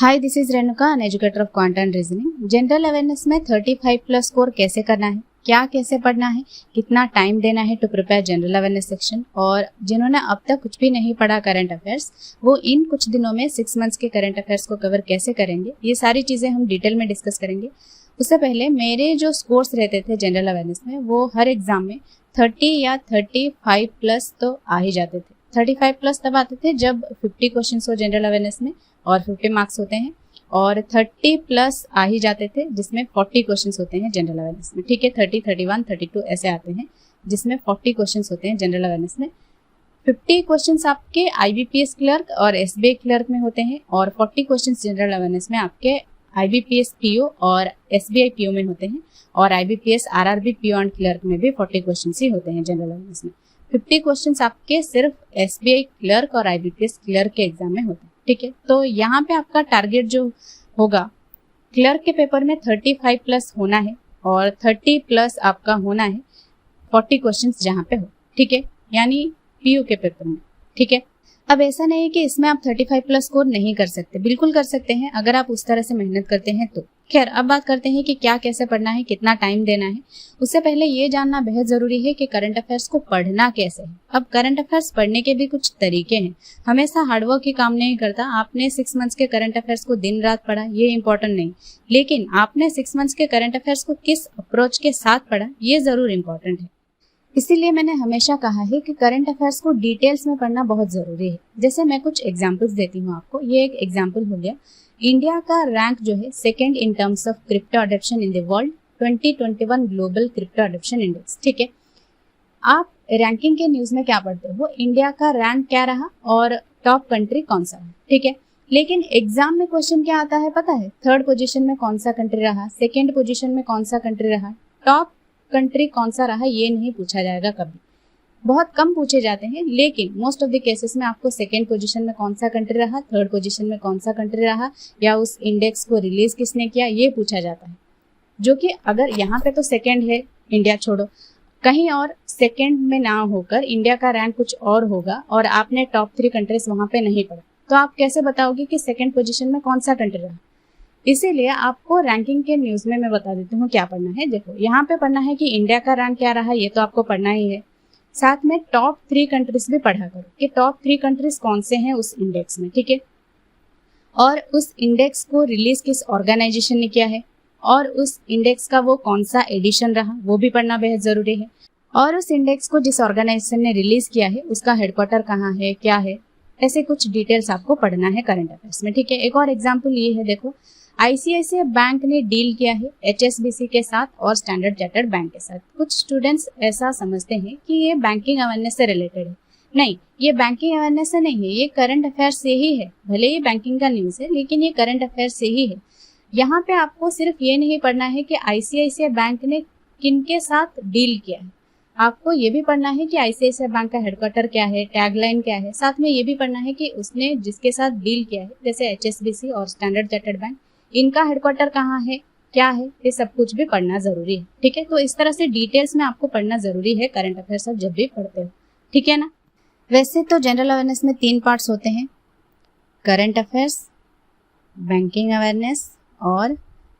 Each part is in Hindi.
Hi, this is Renuka, an educator of quant and reasoning. General awareness में 35 प्लस स्कोर कैसे करना है, क्या कैसे पढ़ना है, कितना टाइम देना है to prepare general awareness section, और जिन्होंने अब तक कुछ भी नहीं पढ़ा करंट अफेयर्स, वो इन कुछ दिनों में 6 मंथ्स के करंट अफेयर्स को कवर कैसे करेंगे, ये सारी चीज़ें हम डिटेल में डिस्कस करेंगे। उससे पहले मेरे जो स्कोर्स रहते थे जनरल अवेयरनेस में, वो हर एग्जाम में 30 या 35 प्लस तो आ ही जाते थे। 35 प्लस तब आते थे जब 50 क्वेश्चन हो जनरल अवेयरनेस में और 50 मार्क्स होते हैं, और 30 प्लस आ ही जाते थे जिसमें 40 क्वेश्चंस होते हैं जनरल अवेयरनेस में। ठीक है, 30, 31, 32 ऐसे आते हैं जिसमें 40 क्वेश्चंस होते हैं जनरल अवेयरनेस में। 50 क्वेश्चंस आपके IBPS क्लर्क और SBI क्लर्क में होते हैं, और 40 क्वेश्चंस जनरल अवेयरनेस में आपके IBPS PO और SBI PO में होते हैं, और IBPS RRB PO and clerk में भी 40 क्वेश्चंस ही होते हैं जनरल अवेयरनेस में। 50 क्वेश्चंस आपके सिर्फ SBI क्लर्क और IBPS क्लर्क के एग्जाम में होते हैं। ठीक है, तो यहाँ पे आपका टारगेट जो होगा, क्लर्क के पेपर में 35 प्लस होना है और 30 प्लस आपका होना है 40 क्वेश्चंस जहाँ पे हो। ठीक है, यानी PO के पेपर में। ठीक है, अब ऐसा नहीं है कि इसमें आप 35 प्लस स्कोर नहीं कर सकते, बिल्कुल कर सकते हैं अगर आप उस तरह से मेहनत करते हैं तो। खैर, अब बात करते हैं कि क्या कैसे पढ़ना है, कितना टाइम देना है। उससे पहले ये जानना बेहद जरूरी है कि करंट अफेयर्स को पढ़ना कैसे है। अब करंट अफेयर्स पढ़ने के भी कुछ तरीके हैं, हमेशा हार्डवर्क ही काम नहीं करता। आपने 6 मंथ्स के करंट अफेयर्स को दिन रात पढ़ा, ये इंपॉर्टेंट नहीं, लेकिन आपने 6 मंथ्स के करंट अफेयर्स को किस अप्रोच के साथ पढ़ा, ये जरूर इंपॉर्टेंट है। इसीलिए मैंने हमेशा कहा है कि करंट अफेयर्स को डिटेल्स में पढ़ना बहुत ज़रूरी है। जैसे मैं कुछ एग्जांपल्स देती हूँ आपको। ये एक एग्जांपल हो गया, इंडिया का रैंक जो है second in terms of crypto adoption in the world, 2021 global crypto adoption index. ठीक है, आप रैंकिंग के न्यूज़ में क्या पढ़ते हो, इंडिया का रैंक क्या रहा और टॉप कंट्री कौन सा है। ठीक है, लेकिन एग्जाम में क्वेश्चन क्या आता है पता है, 3rd पोजीशन में कौन सा कंट्री रहा, 2nd पोजीशन में कौन सा कंट्री रहा, टॉप कंट्री कौन सा रहा, ये नहीं पूछा जाएगा कभी। बहुत कम पूछे जाते हैं, लेकिन मोस्ट ऑफ द केसेस में आपको 2nd पोजीशन में कौन सा कंट्री रहा, 3rd पोजीशन में कौन सा कंट्री रहा, या उस इंडेक्स को रिलीज किसने किया, ये पूछा जाता है। जो कि अगर यहाँ पे तो 2nd है, इंडिया छोड़ो, कहीं और 2nd में ना होकर इंडिया का रैंक कुछ और होगा और आपने टॉप 3 कंट्रीज वहां पे नहीं पढ़ा, तो आप कैसे बताओगे कि 2nd पोजीशन में कौन सा कंट्री रहा। इसीलिए आपको रैंकिंग के न्यूज़ में मैं बता देती हूँ क्या पढ़ना है। देखो, यहाँ पे पढ़ना है कि इंडिया का रैंक क्या रहा, ये तो आपको पढ़ना ही है। साथ में टॉप 3 कंट्रीज भी पढ़ा करो कि टॉप 3 कंट्रीज कौन से हैं उस इंडेक्स में। ठीक है, और उस इंडेक्स को रिलीज किस ऑर्गेनाइजेशन ने किया है, और उस इंडेक्स का वो कौन सा एडिशन रहा, वो भी पढ़ना बेहद जरूरी है। और उस इंडेक्स को जिस ऑर्गेनाइजेशन ने रिलीज किया है उसका हेडक्वार्टर कहाँ है, क्या है, ऐसे कुछ डिटेल्स आपको पढ़ना है करंट अफेयर्स में। ठीक है, एक और एग्जाम्पल ये है, देखो ICICI बैंक ने डील किया है HSBC के साथ और स्टैंडर्ड चार्टर्ड बैंक के साथ। कुछ स्टूडेंट्स ऐसा समझते हैं कि ये बैंकिंग अवेयरनेस से रिलेटेड है। नहीं, ये बैंकिंग अवेयरनेस से नहीं है, ये करंट अफेयर्स से ही है। भले ही बैंकिंग का न्यूज़ है, लेकिन ये करंट अफेयर्स से ही है। यहाँ पे आपको सिर्फ ये नहीं पढ़ना है कि ICICI बैंक ने किनके साथ डील किया है, आपको ये भी पढ़ना है कि ICICI बैंक का हेडक्वार्टर क्या है, टैगलाइन क्या है। साथ में ये भी पढ़ना है कि उसने जिसके साथ डील किया है, जैसे HSBC और स्टैंडर्ड चार्टर्ड बैंक, इनका हेडक्वार्टर कहाँ है, क्या है, ये सब कुछ भी पढ़ना जरूरी है। ठीक है, तो इस तरह से डिटेल्स में आपको पढ़ना जरूरी है करंट अफेयर्स आप जब भी पढ़ते हो। ठीक है ना। वैसे तो जनरल अवेयरनेस में 3 पार्ट्स होते हैं, करंट अफेयर्स, बैंकिंग अवेयरनेस और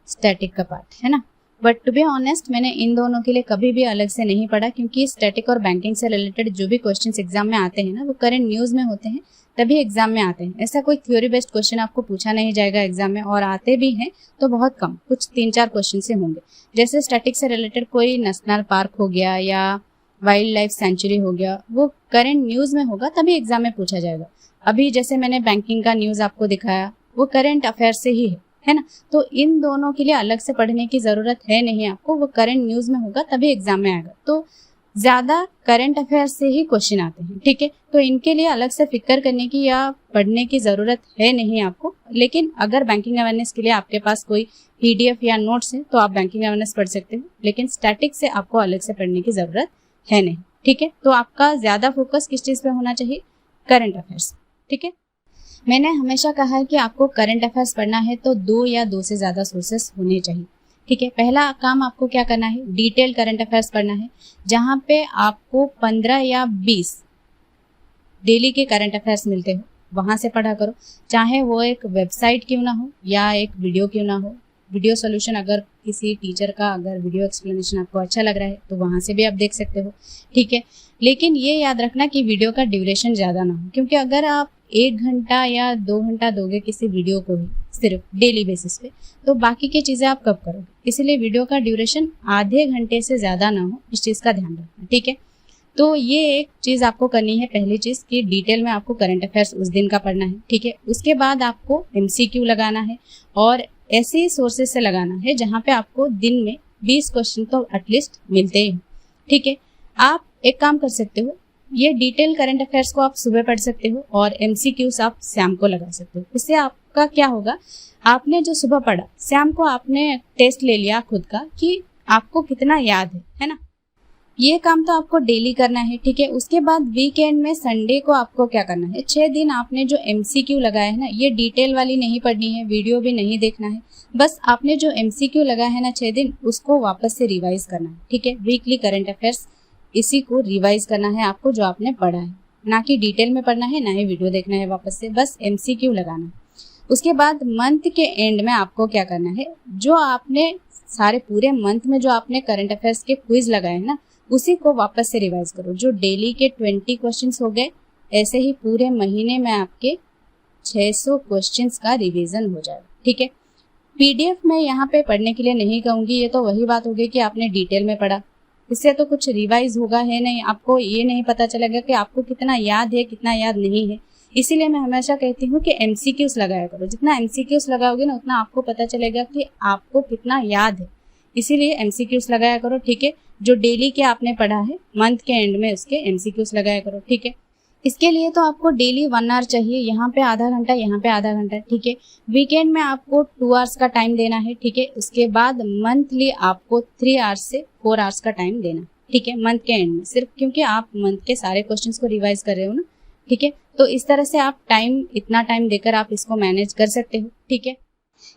स्टैटिक का पार्ट, है ना। बट टू बी ऑनेस्ट, मैंने इन दोनों के लिए कभी भी अलग से नहीं पढ़ा, क्योंकि स्टैटिक और बैंकिंग से रिलेटेड जो भी क्वेश्चंस एग्जाम में आते हैं ना, वो करंट न्यूज़ में होते हैं, तभी एग्जाम में आते हैं। ऐसा कोई थ्योरी बेस्ड क्वेश्चन आपको पूछा नहीं जाएगा एग्जाम में, और आते भी हैं तो बहुत कम, कुछ 3-4 क्वेश्चन से होंगे। जैसे स्टैटिक से रिलेटेड कोई नेशनल पार्क हो गया या वाइल्ड लाइफ सेंचुरी हो गया, वो करंट न्यूज़ में होगा तभी एग्जाम में पूछा जाएगा। अभी जैसे मैंने बैंकिंग का न्यूज़ आपको दिखाया, वो करंट अफेयर से ही है ना। तो इन दोनों के लिए अलग से पढ़ने की ज़रूरत है नहीं आपको, वो करंट न्यूज़ में होगा तभी एग्जाम में आएगा। तो ज़्यादा करंट अफेयर्स से ही क्वेश्चन आते हैं। ठीक है, तो इनके लिए अलग से फिक्र करने की या पढ़ने की ज़रूरत है नहीं आपको। लेकिन अगर बैंकिंग अवेयरनेस के लिए आपके पास कोई PDF या नोट्स है तो आप बैंकिंग अवेयरनेस पढ़ सकते हो, लेकिन स्टैटिक से आपको अलग से पढ़ने की ज़रूरत है नहीं। ठीक है, तो आपका ज़्यादा फोकस किस चीज़ पे होना चाहिए, करंट अफेयर्स। ठीक है, मैंने हमेशा कहा है कि आपको करंट अफेयर्स पढ़ना है तो 2 या 2 से ज़्यादा सोर्सेस होने चाहिए। ठीक है, पहला काम आपको क्या करना है, डिटेल करंट अफेयर्स पढ़ना है, जहाँ पे आपको 15 या 20 डेली के करंट अफेयर्स मिलते हो। वहाँ से पढ़ा करो, चाहे वो एक वेबसाइट क्यों ना हो या एक वीडियो क्यों ना हो। वीडियो सोल्यूशन अगर किसी टीचर का अगर वीडियो एक्सप्लेनेशन आपको अच्छा लग रहा है तो वहाँ से भी आप देख सकते हो, ठीक है। लेकिन ये याद रखना कि वीडियो का ड्यूरेशन ज़्यादा ना हो, क्योंकि अगर आप 1 घंटा या 2 घंटा दोगे किसी वीडियो को ही सिर्फ डेली बेसिस पे, तो बाकी की चीज़ें आप कब करोगे। इसलिए वीडियो का ड्यूरेशन आधे घंटे से ज़्यादा ना हो, इस चीज़ का ध्यान रखना, ठीक है। तो ये एक चीज़ आपको करनी है, पहली चीज़ कि डिटेल में आपको करंट अफेयर्स उस दिन का पढ़ना है, ठीक है। उसके बाद आपको MCQ लगाना है और ऐसे सोर्सेज से लगाना है जहाँ पे आपको दिन में 20 क्वेश्चन तो एटलीस्ट मिलते ही, ठीक है। आप एक काम कर सकते हो, ये डिटेल करंट अफेयर्स को आप सुबह पढ़ सकते हो और MCQs आप शाम को लगा सकते हो। इससे आपका क्या होगा, आपने जो सुबह पढ़ा शाम को आपने टेस्ट ले लिया खुद का कि आपको कितना याद है ना। ये काम तो आपको डेली करना है, ठीक है। उसके बाद वीकेंड में संडे को आपको क्या करना है, 6 दिन आपने जो MCQ लगाया है ना, ये डिटेल वाली नहीं पढ़नी है, वीडियो भी नहीं देखना है, बस आपने जो MCQ लगाया है ना 6 दिन, उसको वापस से रिवाइज करना है, ठीक है। वीकली करंट अफेयर्स इसी को रिवाइज करना है आपको जो आपने पढ़ा है, ना कि डिटेल में पढ़ना है, ना ही वीडियो देखना है वापस से, बस MCQ लगाना है। उसके बाद मंथ के एंड में आपको क्या करना है, जो आपने सारे पूरे मंथ में जो आपने करंट अफेयर्स के क्विज लगाए हैं ना, उसी को वापस से रिवाइज करो। जो डेली के 20 क्वेश्चंस हो गए, ऐसे ही पूरे महीने में आपके 600 क्वेश्चंस का रिवीजन हो जाएगा, ठीक है। PDF में यहाँ पे पढ़ने के लिए नहीं कहूँगी, ये तो वही बात होगी कि आपने डिटेल में पढ़ा, इससे तो कुछ रिवाइज होगा है नहीं, आपको ये नहीं पता चलेगा कि आपको कितना याद है कितना याद नहीं है। इसीलिए मैं हमेशा कहती हूँ कि MCQs लगाया करो, जितना MCQs लगाओगे ना उतना आपको पता चलेगा कि आपको कितना याद है, इसीलिए MCQs लगाया करो, ठीक है। जो डेली के आपने पढ़ा है मंथ के एंड में उसके MCQs लगाया करो, ठीक है। इसके लिए तो आपको डेली 1 आवर चाहिए, यहाँ पे आधा घंटा, यहाँ पे आधा घंटा, ठीक है। वीकेंड में आपको 2 आवर्स का टाइम देना है, ठीक है। उसके बाद मंथली आपको 3 आवर्स से 4 आवर्स का टाइम देना, ठीक है, मंथ के एंड में, सिर्फ क्योंकि आप मंथ के सारे क्वेश्चंस को रिवाइज कर रहे हो ना, ठीक है। तो इस तरह से आप इतना टाइम देकर आप इसको मैनेज कर सकते हो, ठीक है।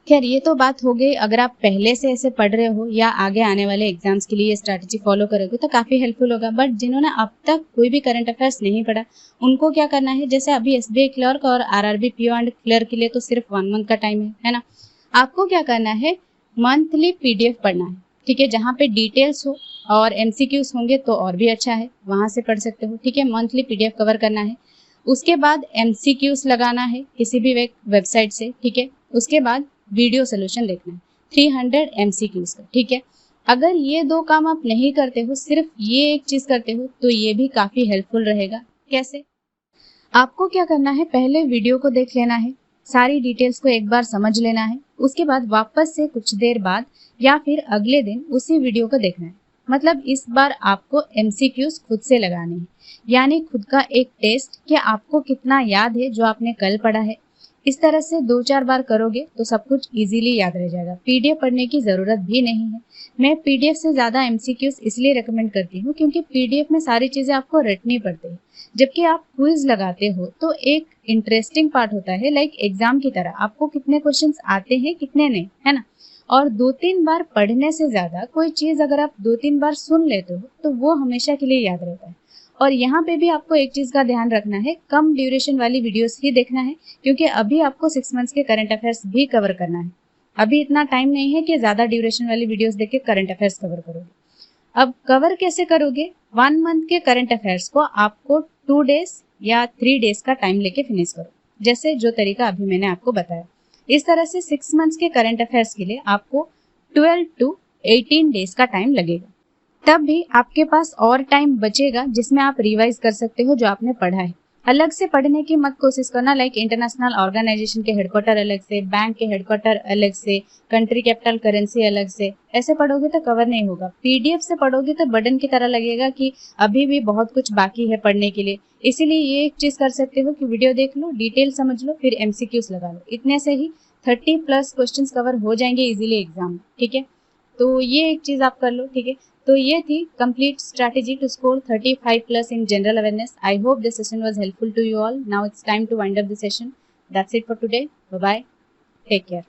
खैर ये तो बात हो गई, अगर आप पहले से ऐसे पढ़ रहे हो या आगे आने वाले एग्जाम्स के लिए ये स्ट्रैटेजी फॉलो करोगे तो काफ़ी हेल्पफुल होगा। बट जिन्होंने अब तक कोई भी करंट अफेयर्स नहीं पढ़ा, उनको क्या करना है, जैसे अभी SBI क्लर्क और RRB PO एंड क्लर्क के लिए तो सिर्फ 1 मंथ का टाइम है ना। आपको क्या करना है, मंथली PDF पढ़ना है, ठीक है, जहाँ पे डिटेल्स हो और MCQs होंगे तो और भी अच्छा है, वहाँ से पढ़ सकते हो, ठीक है। मंथली PDF कवर करना है, उसके बाद MCQs लगाना है किसी भी वेबसाइट से, ठीक है। उसके बाद वीडियो सोल्यूशन देखना है 300 MCQs का, ठीक है। अगर ये 2 काम आप नहीं करते हो, सिर्फ ये एक चीज़ करते हो, तो ये भी काफ़ी हेल्पफुल रहेगा। कैसे, आपको क्या करना है, पहले वीडियो को देख लेना है, सारी डिटेल्स को एक बार समझ लेना है, उसके बाद वापस से कुछ देर बाद या फिर अगले दिन उसी वीडियो को देखना है। मतलब इस बार आपको MCQs खुद से लगाने हैं, यानी खुद का एक टेस्ट कि आपको कितना याद है जो आपने कल पढ़ा है। इस तरह से 2-4 बार करोगे तो सब कुछ इजीली याद रह जाएगा, PDF पढ़ने की ज़रूरत भी नहीं है। मैं PDF से ज़्यादा MCQs इसलिए रेकमेंड करती हूँ क्योंकि PDF में सारी चीज़ें आपको रटनी पड़ती है, जबकि आप क्विज लगाते हो तो एक इंटरेस्टिंग पार्ट होता है, लाइक एग्जाम की तरह, आपको कितने क्वेश्चंस आते हैं कितने नहीं, है ना। और 2-3 बार पढ़ने से ज़्यादा कोई चीज़ अगर आप 2-3 बार सुन लेते हो तो वो हमेशा के लिए याद रहता है। और यहाँ पे भी आपको एक चीज़ का ध्यान रखना है, कम ड्यूरेशन वाली वीडियोस ही देखना है, क्योंकि अभी आपको 6 मंथ्स के करंट अफेयर्स भी कवर करना है। अभी इतना टाइम नहीं है कि ज़्यादा ड्यूरेशन वाली वीडियोस देख के करंट अफेयर्स कवर करोगे। अब कवर कैसे करोगे, 1 मंथ के करंट अफेयर्स को आपको 2 डेज या 3 डेज का टाइम लेके फिनिश करो, जैसे जो तरीका अभी मैंने आपको बताया। इस तरह से 6 मंथ्स के करंट अफेयर्स के लिए आपको 12 to 18 डेज का टाइम लगेगा। तब भी आपके पास और टाइम बचेगा जिसमें आप रिवाइज कर सकते हो जो आपने पढ़ा है। अलग से पढ़ने की मत कोशिश करना, लाइक इंटरनेशनल ऑर्गेनाइजेशन के हेडक्वार्टर अलग से, बैंक के हेडक्वार्टर अलग से, कंट्री कैपिटल करेंसी अलग से, ऐसे पढ़ोगे तो कवर नहीं होगा। PDF से पढ़ोगे तो बर्डन की तरह लगेगा कि अभी भी बहुत कुछ बाकी है पढ़ने के लिए। इसीलिए ये एक चीज़ कर सकते हो कि वीडियो देख लो, डिटेल समझ लो, फिर MCQs लगा लो। इतने से ही 30+ क्वेश्चंस कवर हो जाएंगे इजीली एग्जाम में, ठीक है। तो ये एक चीज़ आप कर लो, ठीक है। तो ये थी complete strategy to score 35+ in general awareness. I hope this session was helpful to you all. Now it's time to wind up the session. That's it for today. Bye bye. Take care.